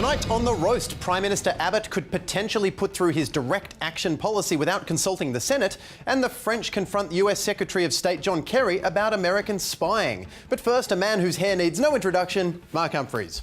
Tonight on The Roast, Prime Minister Abbott could potentially put through his direct action policy without consulting the Senate, and the French confront US Secretary of State John Kerry about American spying. But first, a man whose hair needs no introduction, Mark Humphries.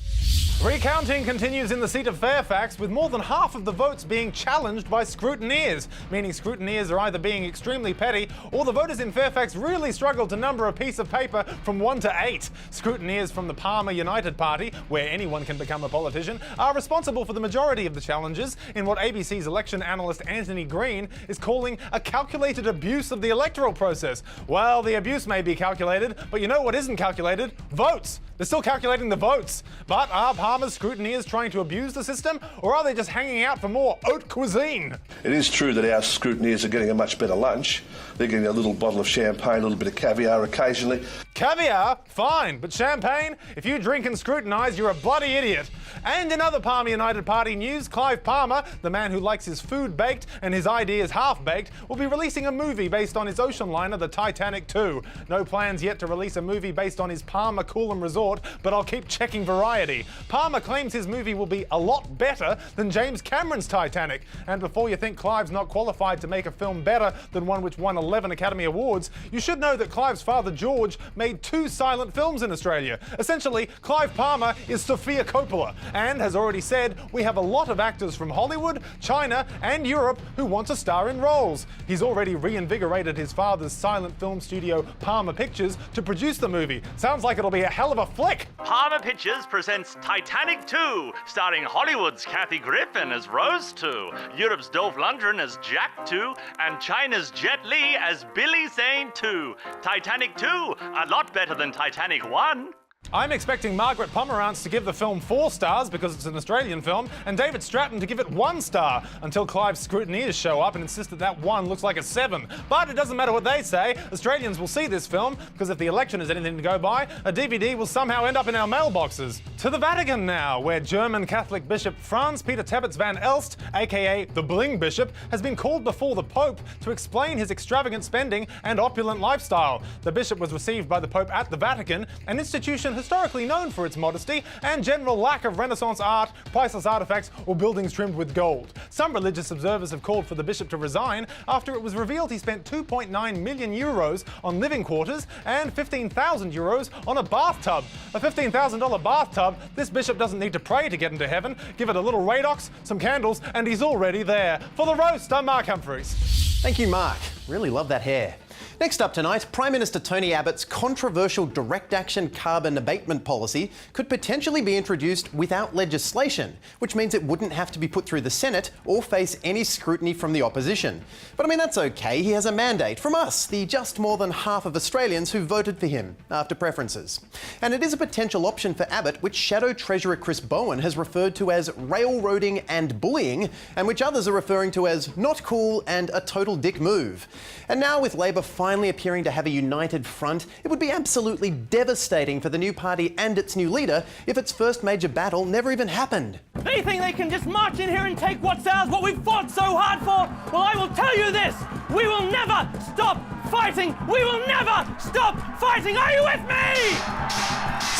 Recounting continues in the seat of Fairfax, with more than half of the votes being challenged by scrutineers, meaning scrutineers are either being extremely petty or the voters in Fairfax really struggled to number a piece of paper from 1 to 8. Scrutineers from the Palmer United Party, where anyone can become a politician, are responsible for the majority of the challenges in what ABC's election analyst Anthony Green is calling a calculated abuse of the electoral process. Well, the abuse may be calculated, but you know what isn't calculated? Votes! They're still calculating the votes. But are Palmer's scrutineers trying to abuse the system, or are they just hanging out for more haute cuisine? It is true that our scrutineers are getting a much better lunch. They're getting a little bottle of champagne, a little bit of caviar occasionally. Caviar? Fine, but champagne? If you drink and scrutinise, you're a bloody idiot. And in other Palmer United Party news, Clive Palmer, the man who likes his food baked and his ideas half-baked, will be releasing a movie based on his ocean liner, the Titanic 2. No plans yet to release a movie based on his Palmer Coolum Resort, but I'll keep checking Variety. Palmer claims his movie will be a lot better than James Cameron's Titanic. And before you think Clive's not qualified to make a film better than one which won 11 Academy Awards, you should know that Clive's father George made 2 silent films in Australia. Essentially, Clive Palmer is Sofia Coppola, and has already said we have a lot of actors from Hollywood, China and Europe who want to star in roles. He's already reinvigorated his father's silent film studio Palmer Pictures to produce the movie. Sounds like it'll be a hell of a flick. Palmer Pictures presents Titanic 2, starring Hollywood's Kathy Griffin as Rose 2, Europe's Dolph Lundgren as Jack 2, and China's Jet Li as Billy Zane 2. Titanic 2, a lot better than Titanic 1. I'm expecting Margaret Pomerantz to give the film 4 stars because it's an Australian film, and David Stratton to give it 1 star, until Clive's scrutineers show up and insist that that 1 looks like a 7. But it doesn't matter what they say, Australians will see this film, because if the election is anything to go by, a DVD will somehow end up in our mailboxes. To the Vatican now, where German Catholic Bishop Franz Peter Tebbets van Elst, aka the Bling Bishop, has been called before the Pope to explain his extravagant spending and opulent lifestyle. The bishop was received by the Pope at the Vatican, an institution historically known for its modesty and general lack of Renaissance art, priceless artifacts, or buildings trimmed with gold. Some religious observers have called for the bishop to resign after it was revealed he spent 2.9 million euros on living quarters and 15,000 euros on a bathtub. A $15,000 bathtub? This bishop doesn't need to pray to get into heaven. Give it a little Radox, some candles, and he's already there. For The Roast, I'm Mark Humphries. Thank you, Mark. Really love that hair. Next up tonight, Prime Minister Tony Abbott's controversial direct action carbon abatement policy could potentially be introduced without legislation, which means it wouldn't have to be put through the Senate or face any scrutiny from the opposition. But I mean, that's okay. He has a mandate from us, the just more than half of Australians who voted for him after preferences. And it is a potential option for Abbott, which Shadow Treasurer Chris Bowen has referred to as railroading and bullying, and which others are referring to as not cool and a total dick move. And now with Labor finally appearing to have a united front, it would be absolutely devastating for the new party and its new leader if its first major battle never even happened. They think they can just march in here and take what's ours, what we've fought so hard for? Well, I will tell you this, we will never stop fighting! We will never stop fighting! Are you with me?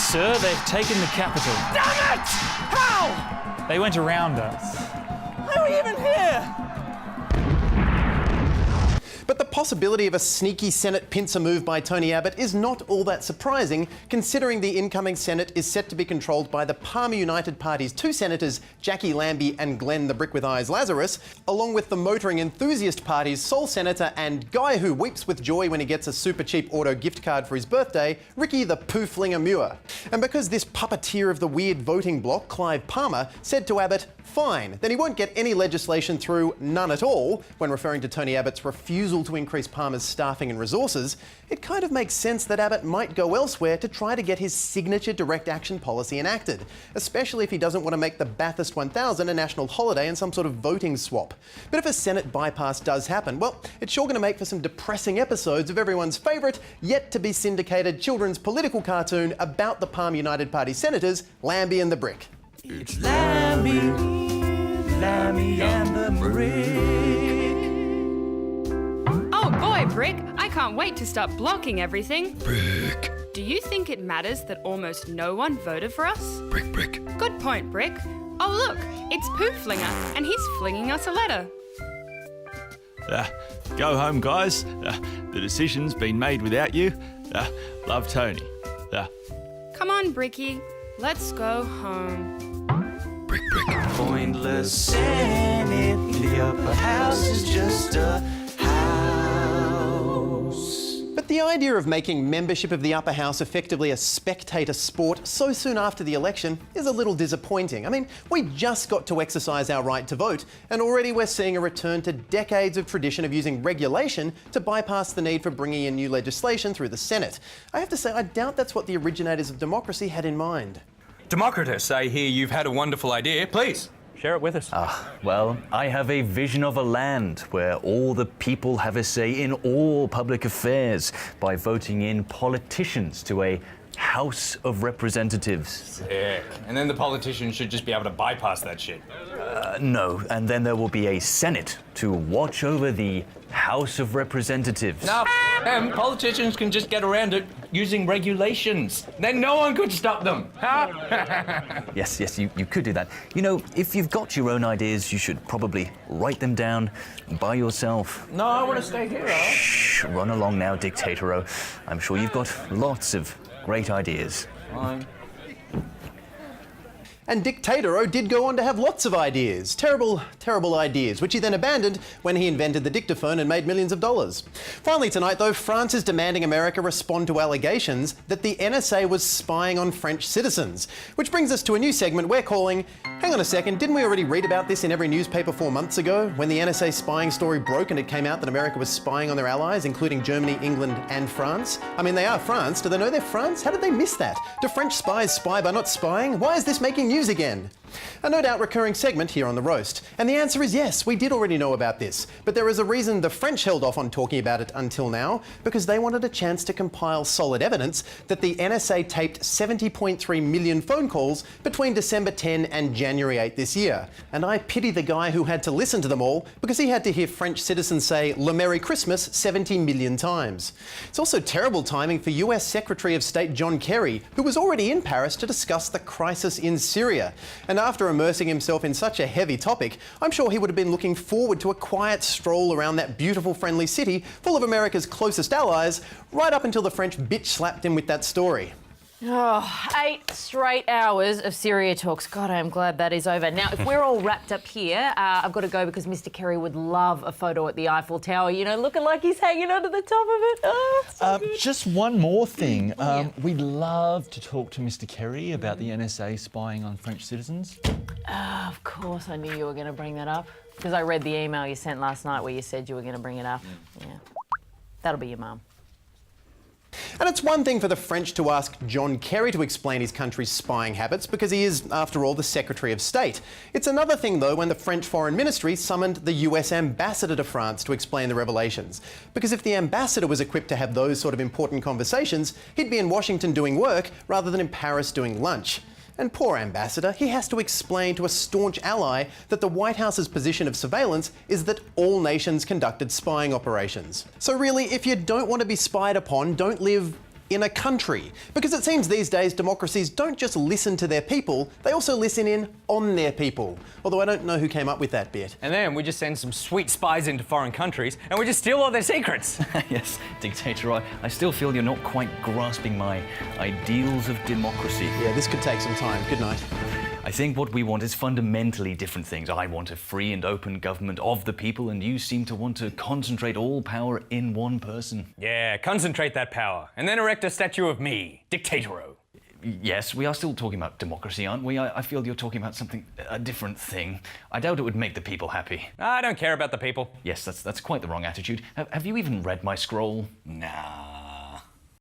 Sir, they've taken the capital. Damn it! How? They went around us. How are we even here? But the possibility of a sneaky Senate pincer move by Tony Abbott is not all that surprising, considering the incoming Senate is set to be controlled by the Palmer United Party's 2 senators, Jackie Lambie and Glenn the Brick with Eyes Lazarus, along with the Motoring Enthusiast Party's sole senator and guy who weeps with joy when he gets a super cheap auto gift card for his birthday, Ricky the Pooflinger Muir. And because this puppeteer of the weird voting bloc, Clive Palmer, said to Abbott, fine, then he won't get any legislation through, none at all, when referring to Tony Abbott's refusal to increase Palmer's staffing and resources, it kind of makes sense that Abbott might go elsewhere to try to get his signature direct action policy enacted, especially if he doesn't want to make the Bathurst 1000 a national holiday and some sort of voting swap. But if a Senate bypass does happen, well, it's sure going to make for some depressing episodes of everyone's favourite, yet-to-be syndicated children's political cartoon about the Palmer United Party senators, Lambie and the Brick. It's Lambie and the Brick. Oh boy, Brick, I can't wait to start blocking everything. Brick. Do you think it matters that almost no one voted for us? Brick. Good point, Brick. Oh look, it's Pooh Flinger, and he's flinging us a letter. Go home, guys. The decision's been made without you. Love, Tony. Come on, Bricky, let's go home. Brick. Pointless Senate, the upper house is just a house. But the idea of making membership of the upper house effectively a spectator sport so soon after the election is a little disappointing. I mean, we just got to exercise our right to vote, and already we're seeing a return to decades of tradition of using regulation to bypass the need for bringing in new legislation through the Senate. I have to say, I doubt that's what the originators of democracy had in mind. Democritus, I hear you've had a wonderful idea. Please, share it with us. Well, I have a vision of a land where all the people have a say in all public affairs by voting in politicians to a House of Representatives. Sick. And then the politicians should just be able to bypass that shit. No, and then there will be a Senate to watch over the House of Representatives. No, and politicians can just get around it using regulations. Then no one could stop them. Huh? Yes, you could do that. You know, if you've got your own ideas, you should probably write them down by yourself. No, I want to stay here. Shh, run along now, Dictatoro. I'm sure you've got lots of great ideas. Fine. And Dictatoro did go on to have lots of ideas. Terrible ideas, which he then abandoned when he invented the dictaphone and made millions of dollars. Finally tonight, though, France is demanding America respond to allegations that the NSA was spying on French citizens. Which brings us to a new segment we're calling, hang on a second, didn't we already read about this in every newspaper 4 months ago, when the NSA spying story broke and it came out that America was spying on their allies, including Germany, England and France? I mean, they are France. Do they know they're France? How did they miss that? Do French spies spy by not spying? Why is this making news again? A no doubt recurring segment here on The Roast. And the answer is yes, we did already know about this. But there is a reason the French held off on talking about it until now, because they wanted a chance to compile solid evidence that the NSA taped 70.3 million phone calls between December 10 and January 8 this year. And I pity the guy who had to listen to them all, because he had to hear French citizens say Le Merry Christmas 70 million times. It's also terrible timing for US Secretary of State John Kerry, who was already in Paris to discuss the crisis in Syria. And after immersing himself in such a heavy topic, I'm sure he would have been looking forward to a quiet stroll around that beautiful, friendly city full of America's closest allies, right up until the French bitch slapped him with that story. Oh, 8 straight hours of Syria talks. God, I'm glad that is over. Now, if we're all wrapped up here, I've got to go because Mr. Kerry would love a photo at the Eiffel Tower, you know, looking like he's hanging onto the top of it. Oh, so good. Just one more thing. We'd love to talk to Mr. Kerry about the NSA spying on French citizens. Of course, I knew you were going to bring that up because I read the email you sent last night where you said you were going to bring it up. Yeah. That'll be your mum. And it's one thing for the French to ask John Kerry to explain his country's spying habits because he is, after all, the Secretary of State. It's another thing, though, when the French Foreign Ministry summoned the US ambassador to France to explain the revelations. Because if the ambassador was equipped to have those sort of important conversations, he'd be in Washington doing work rather than in Paris doing lunch. And poor ambassador, he has to explain to a staunch ally that the White House's position of surveillance is that all nations conducted spying operations. So really, if you don't want to be spied upon, don't live in a country. Because it seems these days democracies don't just listen to their people, they also listen in on their people. Although I don't know who came up with that bit. And then we just send some sweet spies into foreign countries and we just steal all their secrets. Yes, Dictator, I still feel you're not quite grasping my ideals of democracy. Yeah, this could take some time. Good night. I think what we want is fundamentally different things. I want a free and open government of the people, and you seem to want to concentrate all power in one person. Yeah, concentrate that power, and then erect a statue of me, Dictatoro. Yes, we are still talking about democracy, aren't we? I feel you're talking about a different thing. I doubt it would make the people happy. I don't care about the people. Yes, that's quite the wrong attitude. Have you even read my scroll? Nah.